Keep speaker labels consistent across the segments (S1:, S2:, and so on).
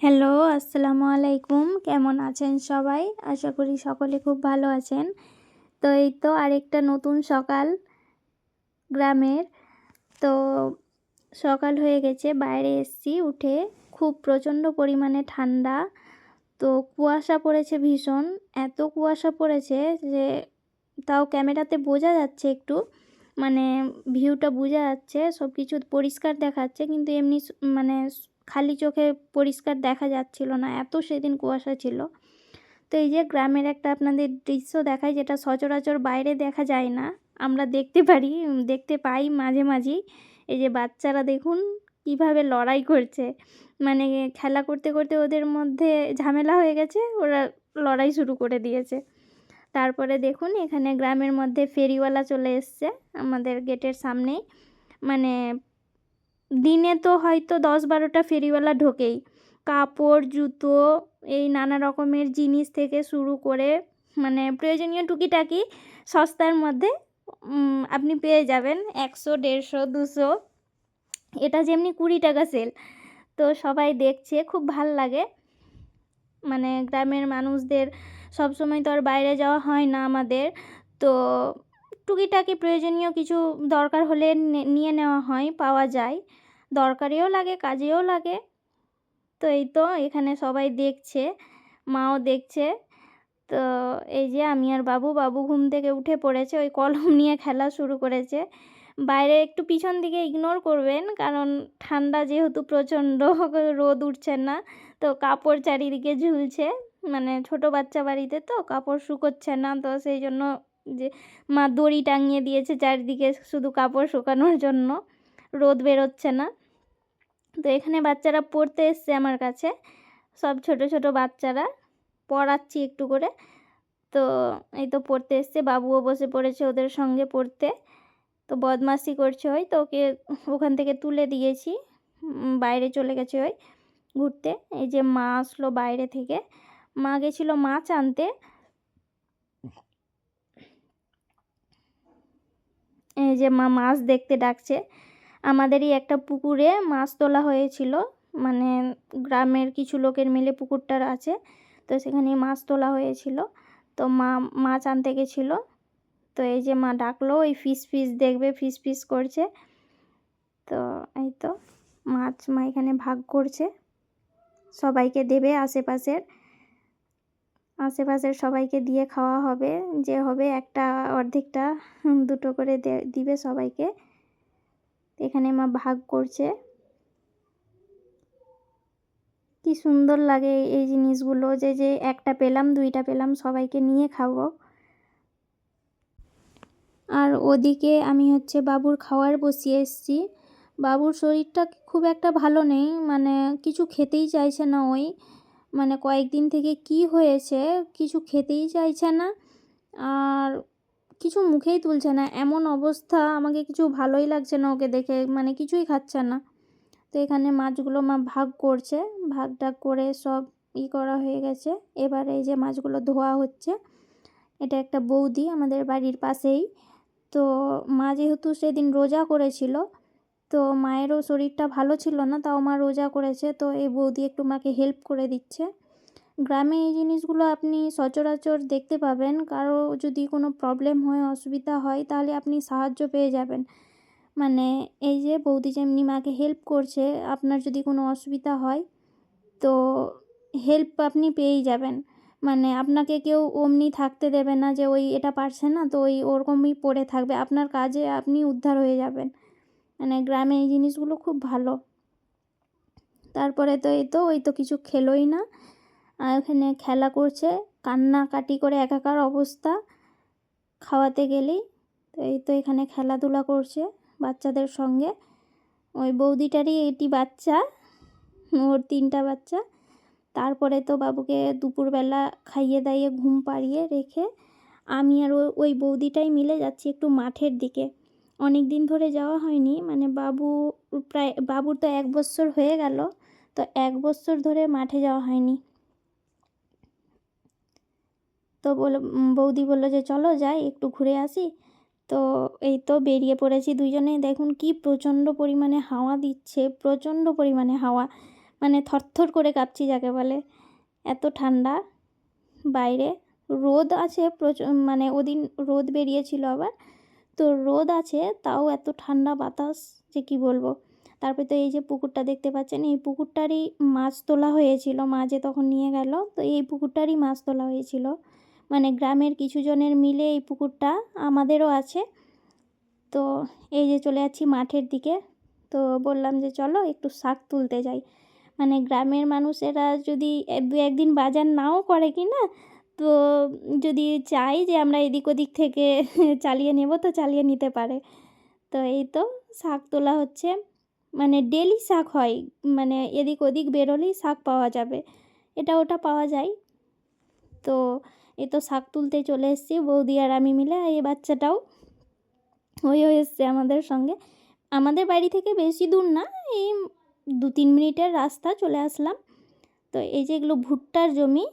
S1: Hello, আসসালামু আলাইকুম। কেমন আছেন সবাই? আশা করি সকলে খুব ভালো আছেন। তো এই তো আরেকটা নতুন সকাল গ্রামের। তো সকাল হয়ে গেছে, বাইরে এসেছি উঠে। খুব প্রচণ্ড পরিমাণে ঠান্ডা। তো কুয়াশা পড়েছে ভীষণ। এত কুয়াশা পড়েছে যে তাও ক্যামেরাতে বোঝা যাচ্ছে একটু, মানে ভিউটা বোঝা যাচ্ছে, সব কিছু পরিষ্কার দেখাচ্ছে, কিন্তু এমনি মানে খালি চোখে পরিষ্কার দেখা যাচ্ছিল না, এত সেদিন কুয়াশা ছিল। তো এই যে গ্রামের একটা আপনাদের দৃশ্য দেখাই, যেটা সচরাচর বাইরে দেখা যায় না, আমরা দেখতে পাই মাঝে মাঝেই। এই যে বাচ্চারা দেখুন কীভাবে লড়াই করছে, মানে খেলা করতে করতে ওদের মধ্যে ঝামেলা হয়ে গেছে, ওরা লড়াই শুরু করে দিয়েছে। তারপরে দেখুন এখানে গ্রামের মধ্যে ফেরিওয়ালা চলে এসছে আমাদের গেটের সামনেই। মানে দিনে তো হয়তো 10-12টা ফেরিওয়ালা ঢোকেই। কাপড়, জুতো, এই নানা রকমের জিনিস থেকে শুরু করে মানে প্রয়োজনীয় টুকিটাকি সস্তার মধ্যে আপনি পেয়ে যাবেন 100, 150, 200। এটা যেমনি 20 টাকা সেল। তো সবাই দেখছে, খুব ভাল লাগে। মানে গ্রামের মানুষদের সবসময় তো আর বাইরে যাওয়া হয় না আমাদের, তো টুকিটাকি প্রয়োজনীয় কিছু দরকার হলে নিয়ে নেওয়া হয়, পাওয়া যায়, দরকারিও লাগে, কাজেও লাগে। তো এই তো এখানে সবাই দেখছে, মাও দেখছে। তো এই যে আমি আর বাবু ঘুম থেকে উঠে পড়েছে, ওই কলম নিয়ে খেলা শুরু করেছে। বাইরে একটু পিছন দিকে ইগনোর করবেন, কারণ ঠান্ডা যেহেতু প্রচণ্ড, রোদ উঠছে না, তো কাপড় চারিদিকে ঝুলছে। মানে ছোট বাচ্চা বাড়িতে তো কাপড় শুকোচ্ছে না, তো সেই জন্য যে মা দড়ি টাঙিয়ে দিয়েছে চারিদিকে শুধু কাপড় শুকানোর জন্য, রোদ বেরোচ্ছে না। তো এখানে বাচ্চারা পড়তে এসছে আমার কাছে, সব ছোট ছোট বাচ্চারা, পড়াচ্ছি একটু করে। তো এই তো পড়তে এসছে, বাবুও বসে পড়েছে ওদের সঙ্গে পড়তে। তো বদমাশি করছে, ওই তো ওকে ওখান থেকে তুলে দিয়েছি, বাইরে চলে গেছে ওই ঘুরতে। এই যে মা আসলো বাইরে থেকে, মা গেছিলো মাছ আনতে। এই যে মা মাছ দেখতে ডাকছে। আমাদেরই একটা পুকুরে মাছ তোলা হয়েছিল, মানে গ্রামের কিছু লোকের মিলে পুকুরটা আছে, তো সেখানে মাছ তোলা হয়েছিল। তো মা মাছ আনতে গেছিলো। তো এই যে মা ডাকলো, ওই ফিশ দেখবে, ফিশ করছে। তো এই তো মাছ মা এখানে ভাগ করছে, সবাইকে দেবে, আশেপাশের সবাইকে দিয়ে খাওয়া হবে, যে হবে একটা অর্ধেকটা 2টো করে দিবে সবাইকে। এখানে মা ভাগ করছে। কি সুন্দর লাগে এই জিনিসগুলো, যে একটা পেলাম, 2টা পেলাম, সবাইকে নিয়ে খাবো। আর ওদিকে আমি বাবুর খাওয়ার বসিয়ে এসেছি। বাবুর শরীরটা খুব একটা ভালো নেই, মানে কিছু খেতেই চাইছে না ওই, মানে কয়েকদিন থেকে কি হয়েছে, কিছু খেতেই চাইছে না, আর কিছু মুখেই তুলছে না, এমন অবস্থা। আমাকে কিছু ভালোই লাগছে না ওকে দেখে, মানে কিছুই খাচ্ছে না। তো এখানে মাছগুলো মা ভাগ করছে, ভাগটা করে সব করা হয়ে গেছে। এবার এই যে মাছগুলো ধোয়া হচ্ছে। এটা একটা বৌদি আমাদের বাড়ির পাশেই। তো মা যেহেতু সেদিন রোজা করেছিল, তো মায়েরও শরীরটা ভালো ছিল না, তাও মা রোজা করেছে, তো এই বৌদি একটু মাকে হেল্প করে দিচ্ছে। গ্রামে এই জিনিসগুলো আপনি সচরাচর দেখতে পাবেন, কারো যদি কোনো প্রবলেম হয়, অসুবিধা হয়, তাহলে আপনি সাহায্য পেয়ে যাবেন। মানে এই যে বৌদি যেমনি মাকে হেল্প করছে, আপনার যদি কোনো অসুবিধা হয় তো হেল্প আপনি পেয়েই যাবেন। মানে আপনাকে কেউ অমনি থাকতে দেবে না যে ওই এটা পারছে না, তো ওই ওরকমই পড়ে থাকবে, আপনার কাজে আপনি উদ্ধার হয়ে যাবেন। মানে গ্রামে এই জিনিসগুলো খুব ভালো। তারপরে তো ওই তো কিছু খেলোই না, আর এখানে খেলা করছে, কান্নাকাটি করে একাকার অবস্থা খাওয়াতে গেলেই। তো এই তো এখানে খেলাধুলা করছে বাচ্চাদের সঙ্গে। ওই বৌদিটারই এটি বাচ্চা, ওর 3টা বাচ্চা। তারপরে তো বাবুকে দুপুরবেলা খাইয়ে দাইয়ে ঘুম পাড়িয়ে রেখে আমি আর ওই বৌদিটাই মিলে যাচ্ছি একটু মাঠের দিকে। অনেক দিন ধরে যাওয়া হয়নি, মানে বাবুর তো 1 বছর হয়ে গেল, তো 1 বছর ধরে মাঠে যাওয়া হয়নি। তো বৌদি বললো যে চলো যাই একটু ঘুরে আসি। তো এই তো বেরিয়ে পড়েছি দুজনে। দেখুন কি প্রচণ্ড পরিমাণে হাওয়া দিচ্ছে, প্রচণ্ড পরিমাণে হাওয়া, মানে থরথর করে কাঁপছি যাকে বলে, এত ঠান্ডা। বাইরে রোদ আছে প্রচুর, মানে ওদিন রোদ বেরিয়েছিল আবার, তো রোদ আছে তাও এত ঠান্ডা বাতাস যে কী বলবো। তারপরে তো এই যে পুকুরটা দেখতে পাচ্ছেন, এই পুকুরটারই মাছ তোলা হয়েছিল, মা যে তখন নিয়ে গেল, তো এই পুকুরটারই মাছ তোলা হয়েছিল। মানে গ্রামের কিছু জনের মিলে এই পুকুরটা, আমাদেরও আছে। তো এই যে চলে যাচ্ছি মাঠের দিকে, তো বললাম যে চলো একটু শাক তুলতে যাই। মানে গ্রামের মানুষেরা যদি দু একদিন বাজার নাও করে কি না, তো যদি চাই যে আমরা এদিক ওদিক থেকে চালিয়ে নেব তো চালিয়ে নিতে পারে। তো এই তো শাক তোলা হচ্ছে, মানে ডেলি শাক হয়, মানে এদিক ওদিক বেরোলেই শাক পাওয়া যাবে, এটা ওটা পাওয়া যায়। তো এই তো শাক তুলতে চলে এসেছি বৌদি আর আমি মিলে, আর এই বাচ্চাটাও ওই এসছে আমাদের সঙ্গে। আমাদের বাড়ি থেকে বেশি দূর না, এই 2-3 মিনিটের রাস্তা, চলে আসলাম। তো এই যে এগুলো ভুট্টার জমি,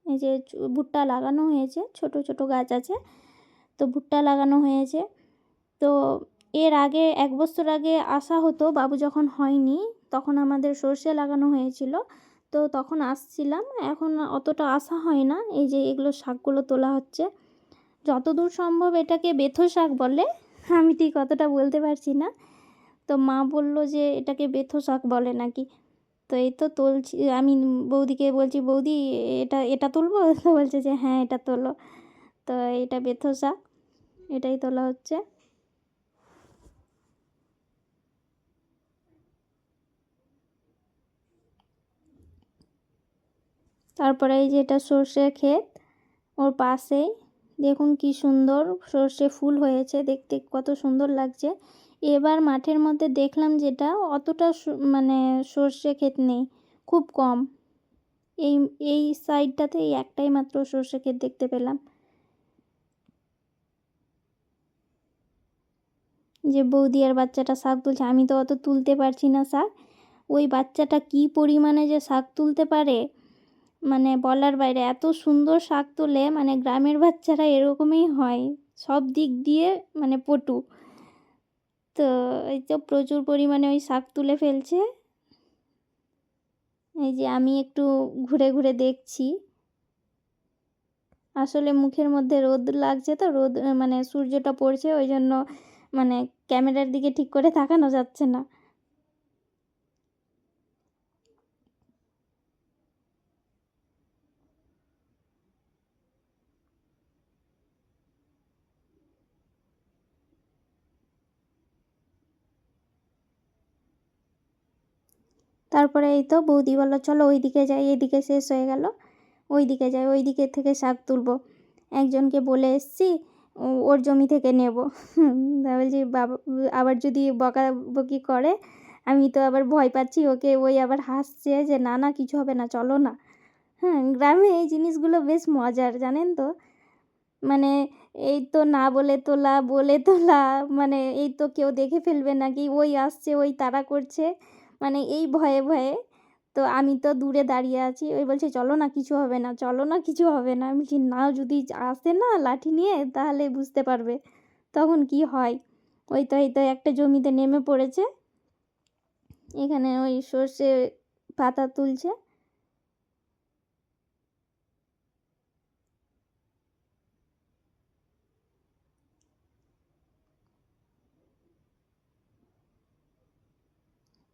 S1: এই যে ভুট্টা লাগানো হয়েছে, ছোট ছোট গাছ আছে, তো ভুট্টা লাগানো হয়েছে। তো এর আগে 1 বছর আগে আসা হতো, বাবু যখন হয়নি তখন আমাদের সর্ষে লাগানো হয়েছিল, তো তখন আসছিলাম, এখন অতটা আসা হয় না। এই যে এগুলো শাকগুলো তোলা হচ্ছে, যতদূর সম্ভব এটাকে বেথো শাক বলে, আমি ঠিক অতটা বলতে পারছি না। তো মা বলল যে এটাকে বেথো শাক বলে নাকি। তো এই তো তুলছি, আমি বৌদিকে বলছি বৌদি এটা এটা তুলবো, তো বলছে যে হ্যাঁ এটা তোলো। তো এটা বেথো শাক, এটাই তোলা হচ্ছে। তারপরে এই যে এটা সর্ষের ক্ষেত, ওর পাশেই দেখুন কি সুন্দর সর্ষে ফুল হয়েছে, দেখতে কত সুন্দর লাগছে। এবার মাঠের মধ্যে দেখলাম যেটা অতটা মানে সর্ষে ক্ষেত নেই, খুব কম। এই এই সাইডটাতে এই একটাই মাত্র সর্ষে ক্ষেত দেখতে পেলাম। যে বৌদি আর বাচ্চাটা শাক তুলছে, আমি তো অত তুলতে পারছি না শাক, ওই বাচ্চাটা কি পরিমাণে যে শাক তুলতে পারে মানে বলার বাইরে, এত সুন্দর শাক তোলে, মানে গ্রামের বাচ্চারা এরকমই হয়, সব দিক দিয়ে মানে পটু। তো এই তো প্রচুর পরিমাণে ওই শাক তুলে ফেলছে। এই যে আমি একটু ঘুরে ঘুরে দেখছি, আসলে মুখের মধ্যে রোদ লাগছে, তো রোদ মানে সূর্যটা পড়ছে, ওই জন্য মানে ক্যামেরার দিকে ঠিক করে তাকানো যাচ্ছে না। তারপরে এই তো বৌদি বললো চলো ওইদিকে যাই, এদিকে শেষ হয়ে গেল, ওইদিকে যাই, ওই দিকের থেকে শাক তুলবো। একজনকে বলে এসছি ওর জমি থেকে নেব। তা বলছি বাবা আবার যদি বকাবকি করে, আমি তো আবার ভয় পাচ্ছি ওকে, ওই আবার হাসছে যে না না কিছু হবে না চলো না। হ্যাঁ, গ্রামে এই জিনিসগুলো বেশ মজার জানেন তো, মানে এই তো না বলে তোলা, বলে তোলা, মানে এই তো কেউ দেখে ফেলবে নাকি, ওই আসছে ওই তাড়া করছে, মানে এই ভয়ে ভয়ে। তো আমি তো দূরে দাঁড়িয়ে আছি, ওই বলছে চলো না কিছু হবে না, চলো না কিছু হবে না। আমি বলছি না, যদি আসে না লাঠি নিয়ে তাহলে বুঝতে পারবে তখন কি হয়। ওই তো এই তো একটা জমিতে নেমে পড়েছে, এখানে ওই সর্ষে পাতা তুলছে।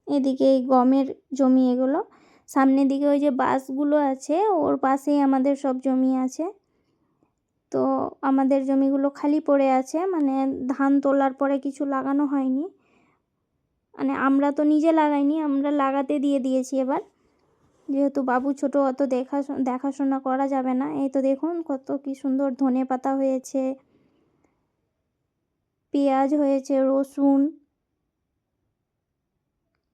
S1: এদিকে এই গমের জমি এগুলো, সামনের দিকে ওই যে বাসগুলো আছে ওর পাশেই আমাদের সব জমি আছে। তো আমাদের জমিগুলো খালি পড়ে আছে, মানে ধান তোলার পরে কিছু লাগানো হয়নি, মানে আমরা তো নিজে লাগাইনি, আমরা লাগাতে দিয়ে দিয়েছি এবার, যেহেতু বাবু ছোট অত দেখাশোনা করা যাবে না। এই তো দেখুন কত কি সুন্দর ধনে পাতা হয়েছে, পেঁয়াজ হয়েছে, রসুন,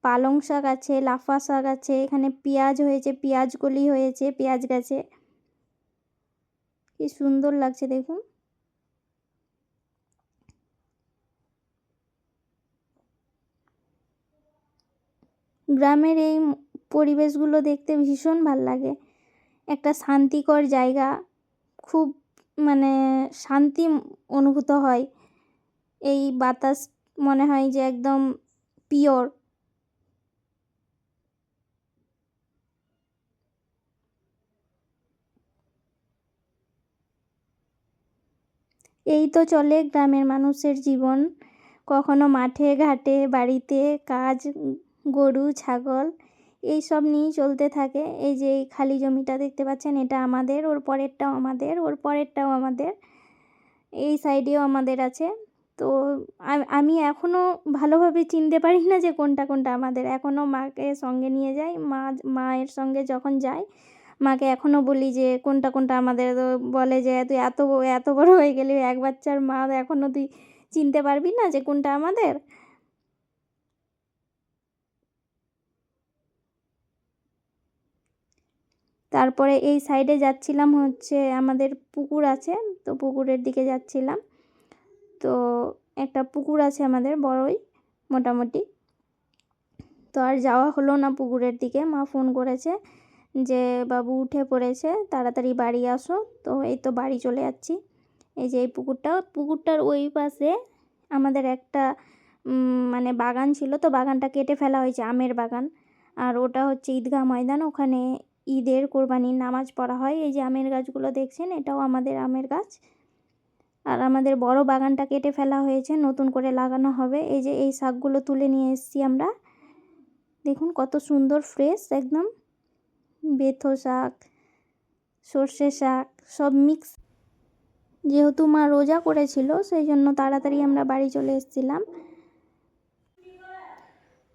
S1: পালং শাক আছে, লাফা শাক আছে, এখানে পেঁয়াজ হয়েছে, পেঁয়াজ কলি হয়েছে পেঁয়াজ গাছে, কি সুন্দর লাগছে দেখুন। গ্রামের এই পরিবেশগুলো দেখতে ভীষণ ভাল লাগে, একটা শান্তিকর জায়গা, খুব মানে শান্তি অনুভূত হয়। এই বাতাস মনে হয় যে একদম পিওর। এই তো চলে গ্রামের মানুষের জীবন, কখনো মাঠে ঘাটে বাড়িতে কাজ, গরু ছাগল এই সব নিয়েই চলতে থাকে। এই যে এই খালি জমিটা দেখতে পাচ্ছেন, এটা আমাদের, ওর পরেরটাও আমাদের, ওর পরেরটাও আমাদের, এই সাইডেও আমাদের আছে। তো আমি এখনও ভালোভাবে চিনতে পারি না যে কোনটা কোনটা আমাদের। এখনও মাকে সঙ্গে নিয়ে যাই, মায়ের সঙ্গে যখন যাই মাকে এখনও বলি যে কোনটা কোনটা আমাদের। তো বলে যে তুই এত বড় হয়ে গেলি, এক বাচ্চার মা, এখনও তুই চিনতে পারবি না যে কোনটা আমাদের। তারপরে এই সাইডে যাচ্ছিলাম, হচ্ছে আমাদের পুকুর আছে, তো পুকুরের দিকে যাচ্ছিলাম। তো একটা পুকুর আছে আমাদের বড়ই মোটামুটি। তো আর যাওয়া হলো না পুকুরের দিকে। মা ফোন করেছে যে বাবু উঠে পড়েছে, তাড়াতাড়ি বাড়ি আসো। তো এই তো বাড়ি চলে যাচ্ছি। এই যে এই পুকুরটার ওই পাশে আমাদের একটা মানে বাগান ছিল, তো বাগানটা কেটে ফেলা হয়েছে, আমের বাগান। আর ওটা হচ্ছে ঈদগাহ ময়দান, ওখানে ঈদের কোরবানির নামাজ পড়া হয়। এই যে আমের গাছগুলো দেখছেন, এটাও আমাদের আমের গাছ। আর আমাদের বড় বাগানটা কেটে ফেলা হয়েছে, নতুন করে লাগানো হবে। এই যে এই শাকগুলো তুলে নিয়ে এসেছি আমরা, দেখুন কত সুন্দর ফ্রেশ একদম। বেথো শাক, সর্ষে শাক সব মিক্স। যেহেতু মা রোজা করেছিল সেই জন্য তাড়াতাড়ি আমরা বাড়ি চলে এসেছিলাম।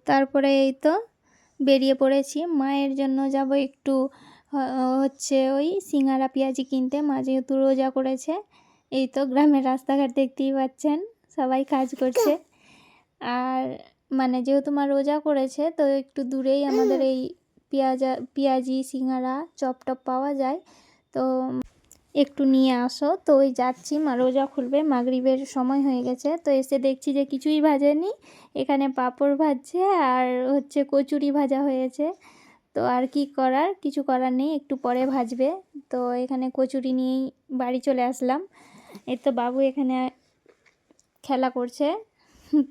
S1: তারপরে এই তো বেরিয়ে পড়েছি, মায়ের জন্য যাব একটু হচ্ছে ওই সিঙ্গারা পেঁয়াজি কিনতে। মা যেহেতু রোজা করেছে। এই তো গ্রামের রাস্তাঘাট দেখতেই পাচ্ছেন, সবাই কাজ করছে। আর মানে যেহেতু মা রোজা করেছে, তো একটু দূরেই আমাদের এই পেঁয়াজি সিঙ্গারা চপ টপ পাওয়া যায়। তো একটু নিয়ে আসো। তো ওই যাচ্ছি, মা রোজা খুলবে, মাগরিবের সময় হয়ে গেছে। তো এসে দেখছি যে কিছুই ভাজেনি, এখানে পাঁপড় ভাজছে আর হচ্ছে কচুরি ভাজা হয়েছে। তো আর কিছু করার নেই, একটু পরে ভাজবে। তো এখানে কচুরি নিয়েই বাড়ি চলে আসলাম। এই তো বাবু এখানে খেলা করছে।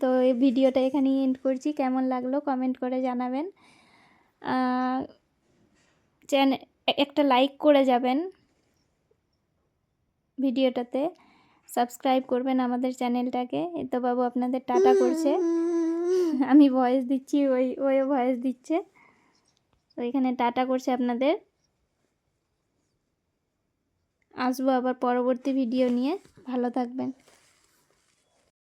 S1: তো এই ভিডিওটা এখানেই এন্ড করছি। কেমন লাগলো কমেন্ট করে জানাবেন। একটা লাইক করে যাবেন ভিডিওটাতে, সাবস্ক্রাইব করবেন আমাদের চ্যানেলটাকে। এই তো বাবু আপনাদের টাটা করছে, আমি ভয়েস দিচ্ছি, ওই ভয়েস দিচ্ছে। তো এখানে টাটা করছে আপনাদের। আসবো আবার পরবর্তী ভিডিও নিয়ে, ভালো থাকবেন।